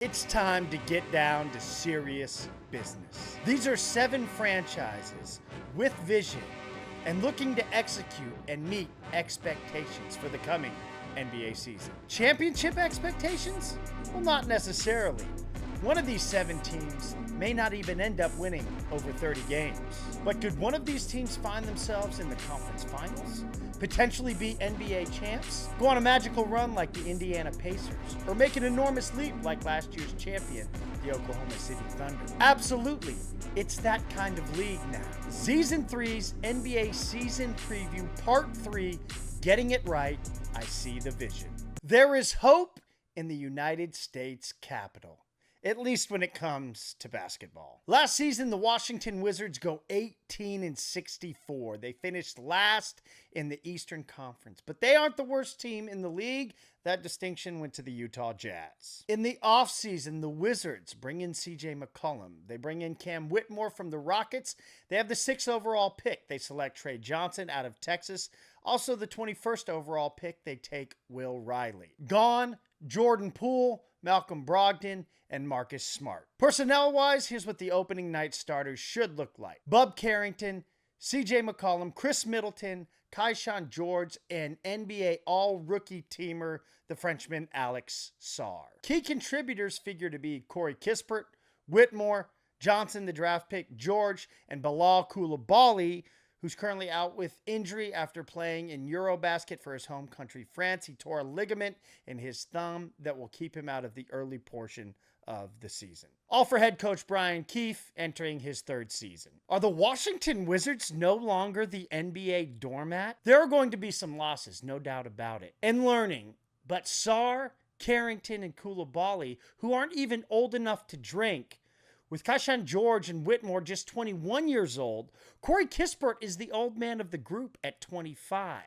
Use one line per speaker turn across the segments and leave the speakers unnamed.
It's time to get down to serious business. These are 7 franchises with vision and looking to execute and meet expectations for the coming NBA season. Championship expectations? Well, not necessarily. One of these 7 teams may not even end up winning over 30 games. But could one of these teams find themselves in the conference finals? Potentially be NBA champs? Go on a magical run like the Indiana Pacers? Or make an enormous leap like last year's champion, the Oklahoma City Thunder? Absolutely. It's that kind of league now. Season 3's NBA Season Preview Part 3, Getting It Right, I See the Vision. There is hope in the United States Capitol. At least when it comes to basketball. Last season, the Washington Wizards go 18-64. They finished last in the Eastern Conference, but they aren't the worst team in the league. That distinction went to the Utah Jazz. In the offseason, the Wizards bring in CJ McCollum. They bring in Cam Whitmore from the Rockets. They have the 6th overall pick. They select Trey Johnson out of Texas. Also the 21st overall pick, they take Will Riley. Gone, Jordan Poole, Malcolm Brogdon, and Marcus Smart. Personnel-wise, here's what the opening night starters should look like. Bub Carrington, CJ McCollum, Chris Middleton, Kaishan George, and NBA all-rookie teamer, the Frenchman Alex Sarr. Key contributors figure to be Corey Kispert, Whitmore, Johnson, the draft pick, George, and Bilal Coulibaly, who's currently out with injury after playing in Eurobasket for his home country, France. He tore a ligament in his thumb that will keep him out of the early portion of the season. All for head coach Brian Keefe, entering his 3rd season. Are the Washington Wizards no longer the NBA doormat? There are going to be some losses, no doubt about it, and learning. But Sarr, Carrington, and Coulibaly, who aren't even old enough to drink, with Kaishan George and Whitmore just 21 years old, Corey Kispert is the old man of the group at 25.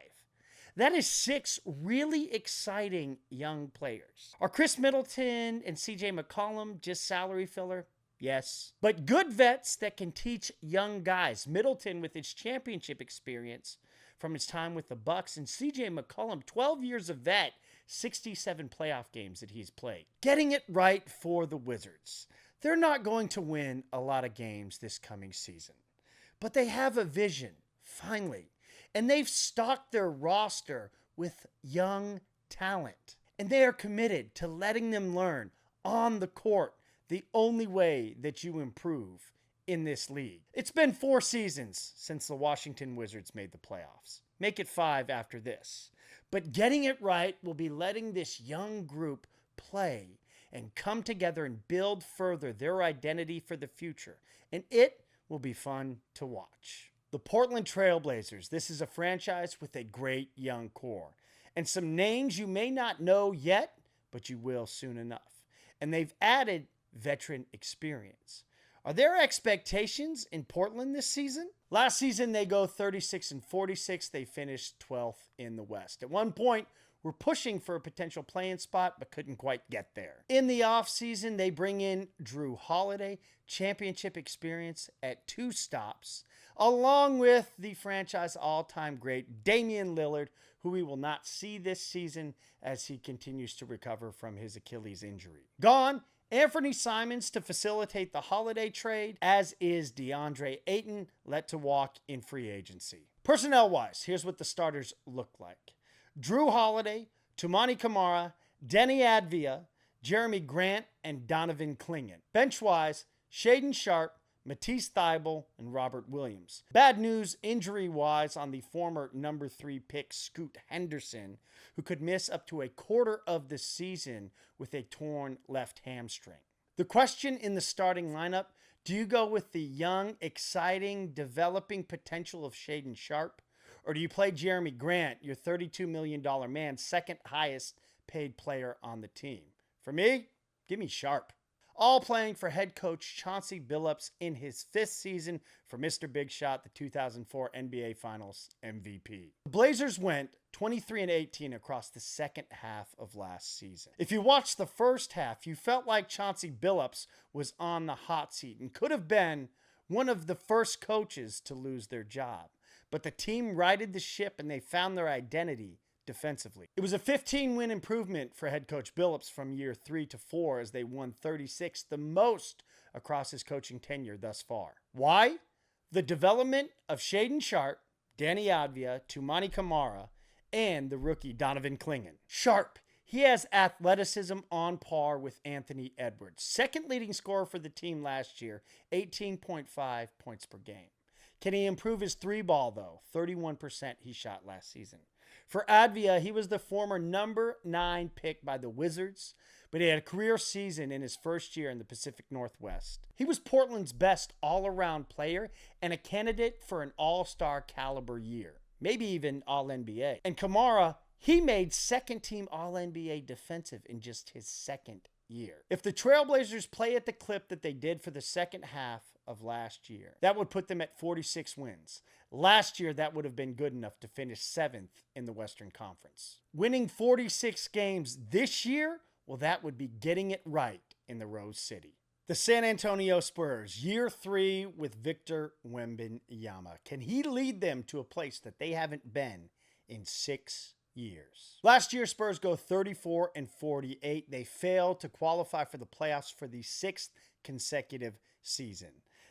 That is 6 really exciting young players. Are Chris Middleton and CJ McCollum just salary filler? Yes. But good vets that can teach young guys. Middleton with his championship experience from his time with the Bucks, and CJ McCollum, 12 years of vet, 67 playoff games that he's played. Getting it right for the Wizards. They're not going to win a lot of games this coming season, but they have a vision, finally, and they've stocked their roster with young talent, and they are committed to letting them learn on the court the only way that you improve in this league. It's been 4 seasons since the Washington Wizards made the playoffs. Make it 5 after this. But getting it right will be letting this young group play and come together and build further their identity for the future. And it will be fun to watch. The Portland Trailblazers. This is a franchise with a great young core. And some names you may not know yet, but you will soon enough. And they've added veteran experience. Are there expectations in Portland this season? Last season, they go 36-46. They finished 12th in the West. At one point, we're pushing for a potential play-in spot, but couldn't quite get there. In the offseason, they bring in Drew Holiday, championship experience at 2 stops, along with the franchise all-time great Damian Lillard, who we will not see this season as he continues to recover from his Achilles injury. Gone, Anthony Simons to facilitate the Holiday trade, as is DeAndre Ayton, let to walk in free agency. Personnel-wise, here's what the starters look like. Drew Holiday, Toumani Camara, Denny Advia, Jeremy Grant, and Donovan Clingan. Bench-wise, Shaedon Sharpe, Matisse Thybulle, and Robert Williams. Bad news injury-wise on the former number 3 pick Scoot Henderson, who could miss up to a quarter of the season with a torn left hamstring. The question in the starting lineup, do you go with the young, exciting, developing potential of Shaedon Sharpe? Or do you play Jeremy Grant, your $32 million man, 2nd highest paid player on the team? For me, give me Sharpe. All playing for head coach Chauncey Billups in his 5th season for Mr. Big Shot, the 2004 NBA Finals MVP. The Blazers went 23-18 across the second half of last season. If you watched the first half, you felt like Chauncey Billups was on the hot seat and could have been one of the first coaches to lose their job. But the team righted the ship and they found their identity defensively. It was a 15-win improvement for head coach Billups from year 3 to 4 as they won 36, the most across his coaching tenure thus far. Why? The development of Shaedon Sharpe, Danny Advia, Toumani Camara, and the rookie Donovan Clingan. Sharpe, he has athleticism on par with Anthony Edwards, second leading scorer for the team last year, 18.5 points per game. Can he improve his three ball, though? 31% he shot last season. For Advia, he was the former number 9 pick by the Wizards, but he had a career season in his first year in the Pacific Northwest. He was Portland's best all-around player and a candidate for an all-star caliber year, maybe even All-NBA. And Camara, he made second-team All-NBA defensive in just his second year. If the Trailblazers play at the clip that they did for the second half of last year, that would put them at 46 wins. Last year, that would have been good enough to finish 7th in the Western Conference. Winning 46 games this year, well, that would be getting it right in the Rose City. The San Antonio Spurs, year 3 with Victor Wembanyama. Can he lead them to a place that they haven't been in 6 years? Last year, Spurs go 34-48. They failed to qualify for the playoffs for the 6th consecutive season.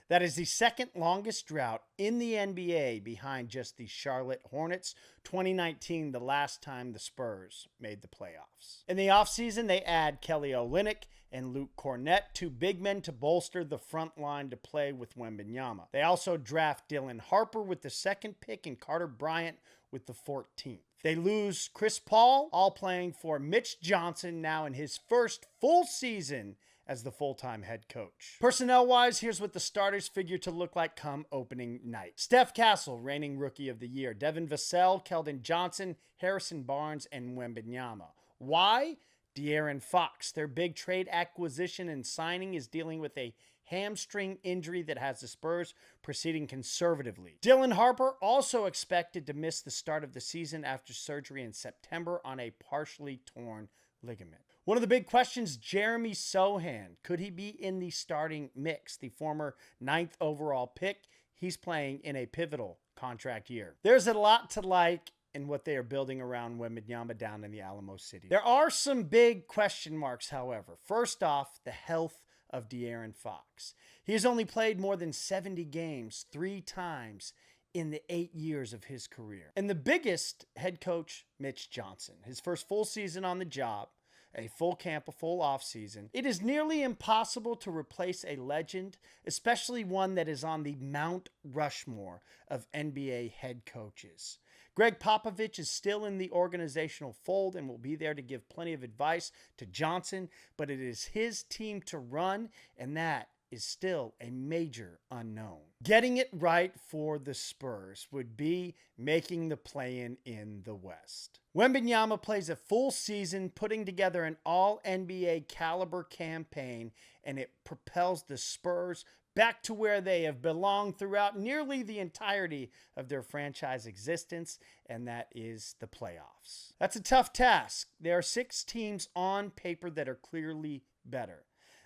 That is the second longest drought in the NBA behind just the Charlotte Hornets. 2019, the last time the Spurs made the playoffs. In the offseason, they add Kelly Olynyk and Luke Kornet, 2 big men to bolster the front line to play with Wembanyama. They also draft Dylan Harper with the 2nd pick and Carter Bryant with the 14th. They lose Chris Paul, all playing for Mitch Johnson now in his first full season as the full-time head coach. Personnel-wise, here's what the starters figure to look like come opening night. Steph Castle, reigning Rookie of the Year. Devin Vassell, Keldon Johnson, Harrison Barnes, and Wembanyama. Why? De'Aaron Fox, their big trade acquisition and signing, is dealing with a hamstring injury that has the Spurs proceeding conservatively. Dylan Harper also expected to miss the start of the season after surgery in September on a partially torn ligament. One of the big questions, Jeremy Sohan. Could he be in the starting mix? The former 9th overall pick, he's playing in a pivotal contract year. There's a lot to like in what they are building around Wembanyama down in the Alamo City. There are some big question marks, however. First off, the health of De'Aaron Fox. He has only played more than 70 games 3 times in the 8 years of his career. And the biggest, head coach Mitch Johnson. His first full season on the job, a full camp, a full offseason. It is nearly impossible to replace a legend, especially one that is on the Mount Rushmore of NBA head coaches. Greg Popovich is still in the organizational fold and will be there to give plenty of advice to Johnson, but it is his team to run, and that is still a major unknown. Getting it right for the Spurs would be making the play-in in the West. Wembanyama plays a full season, putting together an all-NBA caliber campaign, and it propels the Spurs back to where they have belonged throughout nearly the entirety of their franchise existence, and that is the playoffs. That's a tough task. There are 6 teams on paper that are clearly better.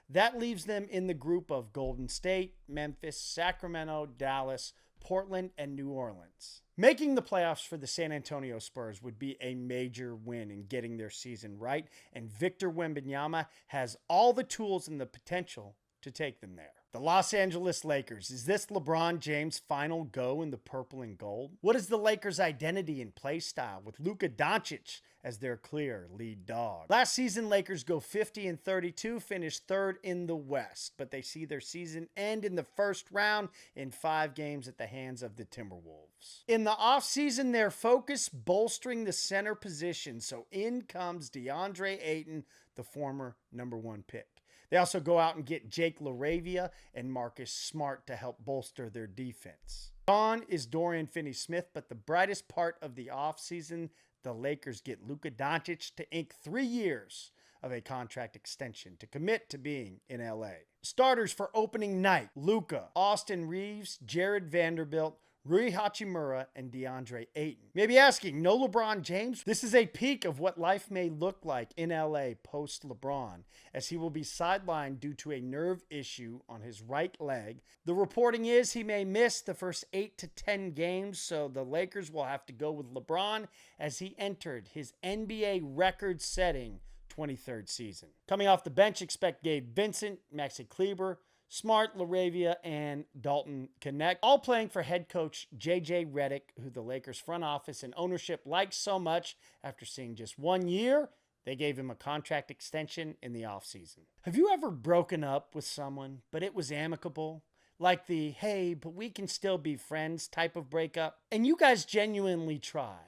That leaves them in the group of Golden State, Memphis, Sacramento, Dallas, Portland, and New Orleans. Making the playoffs for the San Antonio Spurs would be a major win in getting their season right, and Victor Wembanyama has all the tools and the potential to take them there. The Los Angeles Lakers. Is this LeBron James' final go in the purple and gold? What is the Lakers' identity and play style with Luka Doncic as their clear lead dog? Last season, Lakers go 50-32, finish 3rd in the West, but they see their season end in the first round in 5 games at the hands of the Timberwolves. In the offseason, their focus bolstering the center position, so in comes DeAndre Ayton, the former number 1 pick. They also go out and get Jake LaRavia and Marcus Smart to help bolster their defense. Gone is Dorian Finney-Smith, but the brightest part of the offseason, the Lakers get Luka Doncic to ink 3 years of a contract extension to commit to being in LA. Starters for opening night: Luka, Austin Reeves, Jared Vanderbilt, Rui Hachimura and DeAndre Ayton. Maybe asking, no LeBron James? This is a peek of what life may look like in LA post-LeBron, as he will be sidelined due to a nerve issue on his right leg. The reporting is he may miss the first 8 to 10 games, so the Lakers will have to go with LeBron as he entered his NBA record-setting 23rd season. Coming off the bench, expect Gabe Vincent, Maxi Kleber, Smart, LaRavia, and Dalton Knecht, all playing for head coach J.J. Redick, who the Lakers front office and ownership liked so much. After seeing just 1 year, they gave him a contract extension in the offseason. Have you ever broken up with someone, but it was amicable? Like the, hey, but we can still be friends type of breakup? And you guys genuinely try.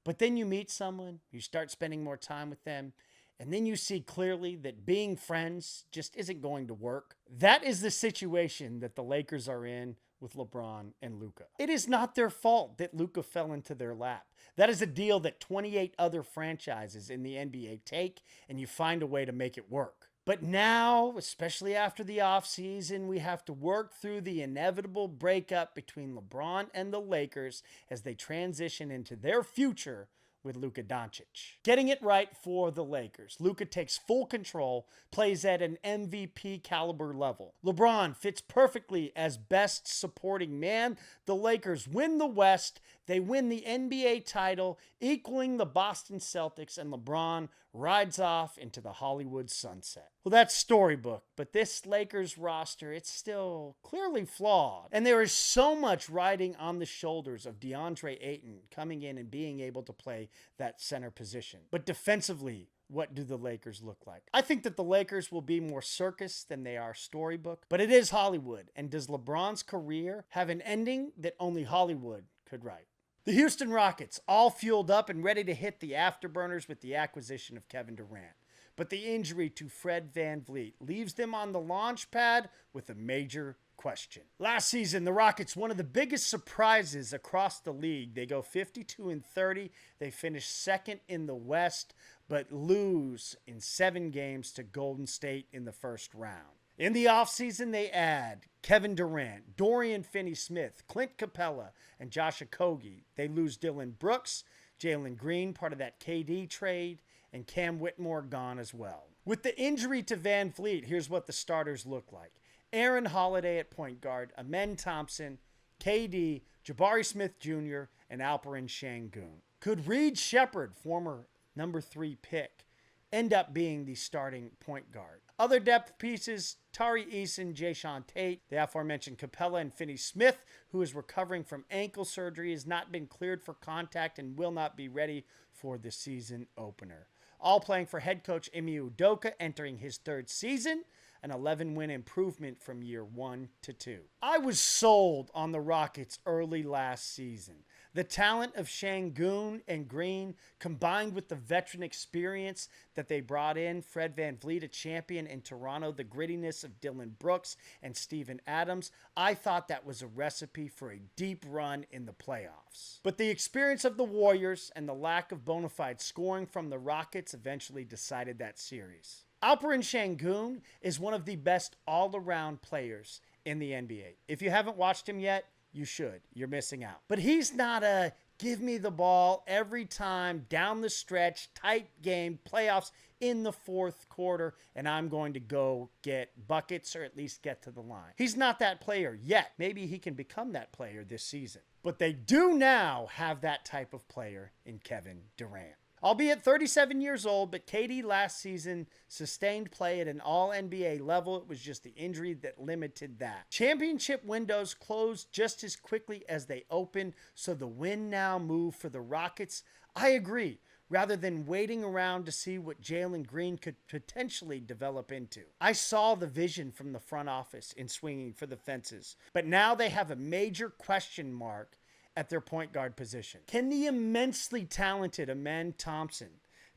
But then you meet someone, you start spending more time with them, and then you see clearly that being friends just isn't going to work. That is the situation that the Lakers are in with LeBron and Luka. It is not their fault that Luka fell into their lap. That is a deal that 28 other franchises in the NBA take, and you find a way to make it work. But now, especially after the offseason, we have to work through the inevitable breakup between LeBron and the Lakers as they transition into their future with Luka Doncic. Getting it right for the Lakers. Luka takes full control, plays at an MVP caliber level. LeBron fits perfectly as best supporting man. The Lakers win the West. They win the NBA title, equaling the Boston Celtics, and LeBron rides off into the Hollywood sunset. Well, that's storybook, but this Lakers roster, it's still clearly flawed. And there is so much riding on the shoulders of DeAndre Ayton coming in and being able to play that center position. But defensively, what do the Lakers look like? I think that the Lakers will be more circus than they are storybook, but it is Hollywood. And does LeBron's career have an ending that only Hollywood could write? The Houston Rockets, all fueled up and ready to hit the afterburners with the acquisition of Kevin Durant. But the injury to Fred VanVleet leaves them on the launch pad with a major question. Last season, the Rockets, one of the biggest surprises across the league. They go 52-30. They finish second in the West, but lose in 7 games to Golden State in the first round. In the offseason, they add Kevin Durant, Dorian Finney-Smith, Clint Capella, and Josh Okogie. They lose Dylan Brooks, Jalen Green, part of that KD trade, and Cam Whitmore gone as well. With the injury to Van Vliet, here's what the starters look like. Aaron Holiday at point guard, Amen Thompson, KD, Jabari Smith Jr., and Alperen Sengun. Could Reed Shepherd, former number 3 pick, end up being the starting point guard? Other depth pieces, Tari Eason, Jayshawn Tate, the aforementioned Capella and Finney-Smith, who is recovering from ankle surgery, has not been cleared for contact and will not be ready for the season opener. All playing for head coach Ime Udoka, entering his 3rd season, an 11-win improvement from year 1 to 2. I was sold on the Rockets early last season. The talent of Sengun and Green, combined with the veteran experience that they brought in, Fred VanVleet, a champion in Toronto, the grittiness of Dylan Brooks and Steven Adams, I thought that was a recipe for a deep run in the playoffs. But the experience of the Warriors and the lack of bona fide scoring from the Rockets eventually decided that series. Alperen Sengun is one of the best all-around players in the NBA. If you haven't watched him yet, you should. You're missing out. But he's not a give me the ball every time, down the stretch, tight game, playoffs in the 4th quarter, and I'm going to go get buckets or at least get to the line. He's not that player yet. Maybe he can become that player this season. But they do now have that type of player in Kevin Durant. Albeit 37 years old, but KD last season sustained play at an all-NBA level. It was just the injury that limited that. Championship windows closed just as quickly as they opened, so the win now move for the Rockets. I agree, rather than waiting around to see what Jalen Green could potentially develop into. I saw the vision from the front office in swinging for the fences, but now they have a major question mark at their point guard position. Can the immensely talented Amen Thompson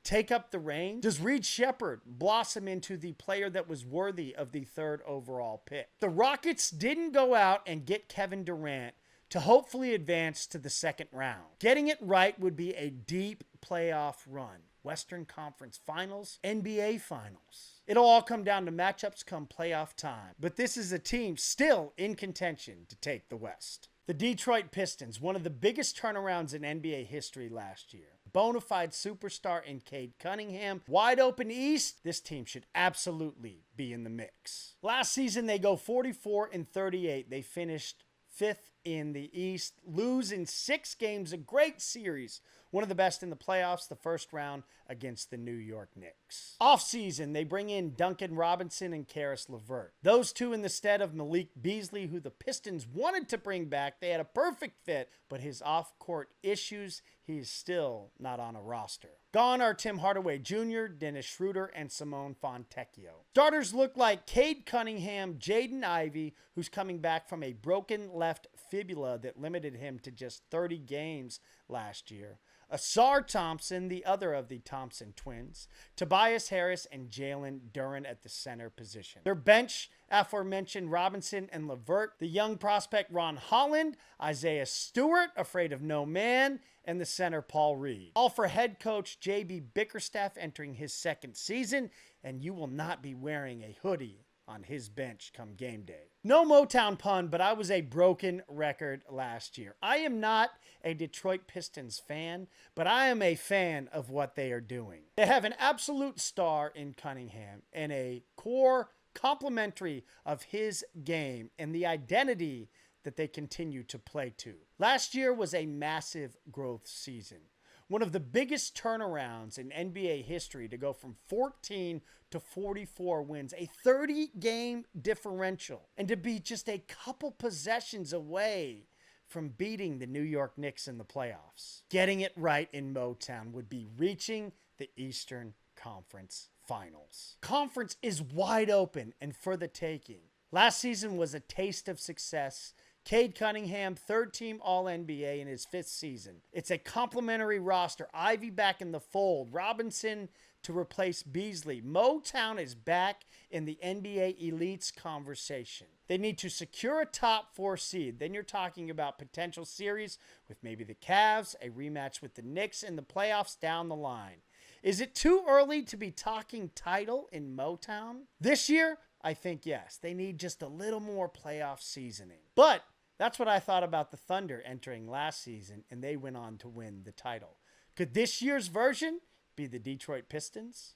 take up the reins? Does Reed Shepherd blossom into the player that was worthy of the 3rd overall pick? The Rockets didn't go out and get Kevin Durant to hopefully advance to the 2nd round. Getting it right would be a deep playoff run. Western Conference Finals, NBA Finals. It'll all come down to matchups come playoff time. But this is a team still in contention to take the West. The Detroit Pistons, one of the biggest turnarounds in NBA history last year. Bona fide superstar in Cade Cunningham. Wide open East, this team should absolutely be in the mix. Last season, they go 44-38. They finished 5th in the East, lose in 6 games, a great series. One of the best in the playoffs, the first round against the New York Knicks. Offseason, they bring in Duncan Robinson and Karis LeVert. Those two in the stead of Malik Beasley, who the Pistons wanted to bring back. They had a perfect fit, but his off-court issues, he's still not on a roster. Gone are Tim Hardaway Jr., Dennis Schroeder, and Simone Fontecchio. Starters look like Cade Cunningham, Jaden Ivey, who's coming back from a broken left fibula that limited him to just 30 games last year. Asar Thompson, the other of the Thompson twins, Tobias Harris, and Jalen Duren at the center position. Their bench, aforementioned Robinson and LeVert, the young prospect Ron Holland, Isaiah Stewart, afraid of no man, and the center Paul Reed. All for head coach J.B. Bickerstaff entering his 2nd season, and you will not be wearing a hoodie on his bench come game day. No Motown pun, but I was a broken record last year. I am not a Detroit Pistons fan, but I am a fan of what they are doing. They have an absolute star in Cunningham and a core complementary of his game and the identity that they continue to play to. Last year was a massive growth season. One of the biggest turnarounds in NBA history to go from 14 to 44 wins, a 30-game differential, and to be just a couple possessions away from beating the New York Knicks in the playoffs. Getting it right in Motown would be reaching the Eastern Conference Finals. Conference is wide open and for the taking. Last season was a taste of success. Cade Cunningham, 3rd-team All-NBA in his 5th season. It's a complimentary roster. Ivy back in the fold. Robinson to replace Beasley. Motown is back in the NBA elites conversation. They need to secure a top 4 seed. Then you're talking about potential series with maybe the Cavs, a rematch with the Knicks in the playoffs down the line. Is it too early to be talking title in Motown? This year, I think yes. They need just a little more playoff seasoning. But that's what I thought about the Thunder entering last season, and they went on to win the title. Could this year's version be the Detroit Pistons?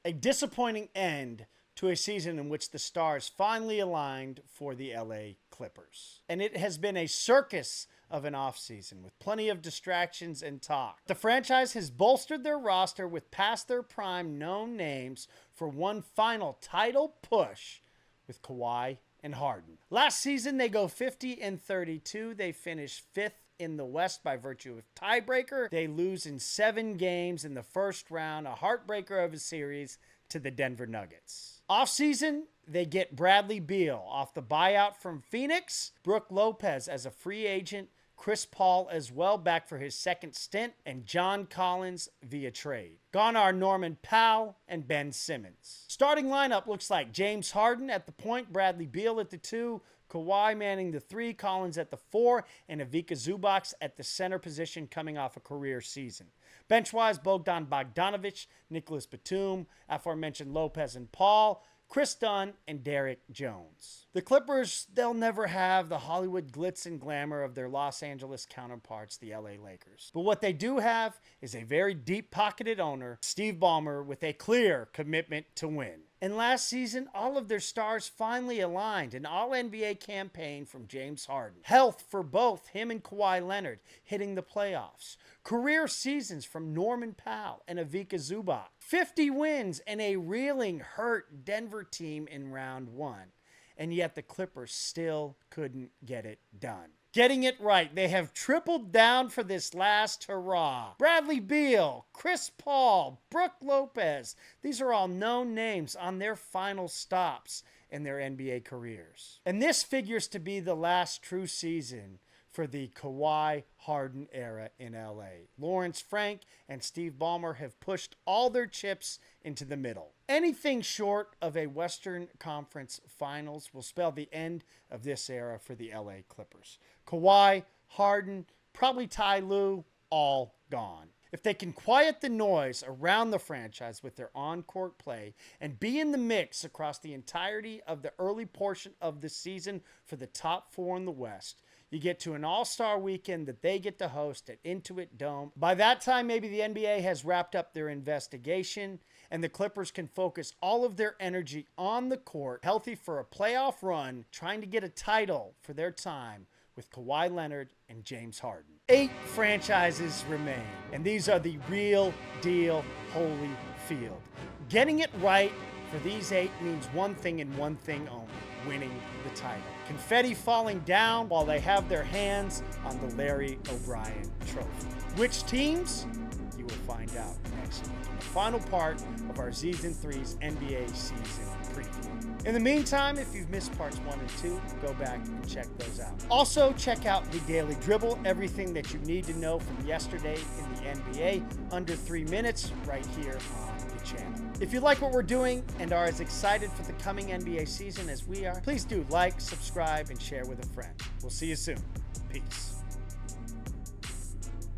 A disappointing end to a season in which the stars finally aligned for the LA Clippers. And it has been a circus of an offseason with plenty of distractions and talk. The franchise has bolstered their roster with past their prime known names for one final title push with Kawhi and Harden. Last season, they go 50-32. They finish 5th in the West by virtue of tiebreaker. They lose in 7 games in the first round, a heartbreaker of a series to the Denver Nuggets. Offseason, they get Bradley Beal off the buyout from Phoenix, Brook Lopez as a free agent, Chris Paul as well back for his 2nd stint, and John Collins via trade. Gone are Norman Powell and Ben Simmons. Starting lineup looks like James Harden at the point, Bradley Beal at the 2, Kawhi manning the 3, Collins at the 4, and Ivica Zubac at the center position coming off a career season. Bench-wise, Bogdan Bogdanovic, Nicholas Batum, aforementioned Lopez and Paul, Chris Dunn, and Derrick Jones. The Clippers, they'll never have the Hollywood glitz and glamour of their Los Angeles counterparts, the LA Lakers. But what they do have is a very deep-pocketed owner, Steve Ballmer, with a clear commitment to win. And last season, all of their stars finally aligned. An All-NBA campaign from James Harden. Health for both him and Kawhi Leonard hitting the playoffs. Career seasons from Norman Powell and Ivica Zubac. 50 wins and a reeling hurt Denver team in round 1. And yet the Clippers still couldn't get it done. Getting it right, they have tripled down for this last hurrah. Bradley Beal, Chris Paul, Brook Lopez. These are all known names on their final stops in their NBA careers. And this figures to be the last true season for the Kawhi Harden era in LA. Lawrence Frank and Steve Ballmer have pushed all their chips into the middle. Anything short of a Western Conference Finals will spell the end of this era for the LA Clippers. Kawhi, Harden, probably Ty Lue, all gone. If they can quiet the noise around the franchise with their on-court play and be in the mix across the entirety of the early portion of the season for the top 4 in the West, You get to an all-star weekend that they get to host at Intuit Dome. By that time, maybe the NBA has wrapped up their investigation and the Clippers can focus all of their energy on the court, healthy for a playoff run, trying to get a title for their time with Kawhi Leonard and James Harden. 8 franchises remain, and these are the real deal Holyfield. Getting it right for these 8 means one thing and one thing only: winning the title. Confetti falling down while they have their hands on the Larry O'Brien trophy. Which teams? You will find out next week, the final part of our Season 3's NBA season preview. In the meantime, if you've missed parts 1 and 2, go back and check those out. Also, check out the Daily Dribble, everything that you need to know from yesterday in the NBA, under 3 minutes, right here on the channel. If you like what we're doing and are as excited for the coming NBA season as we are, please do like, subscribe, and share with a friend. We'll see you soon. Peace.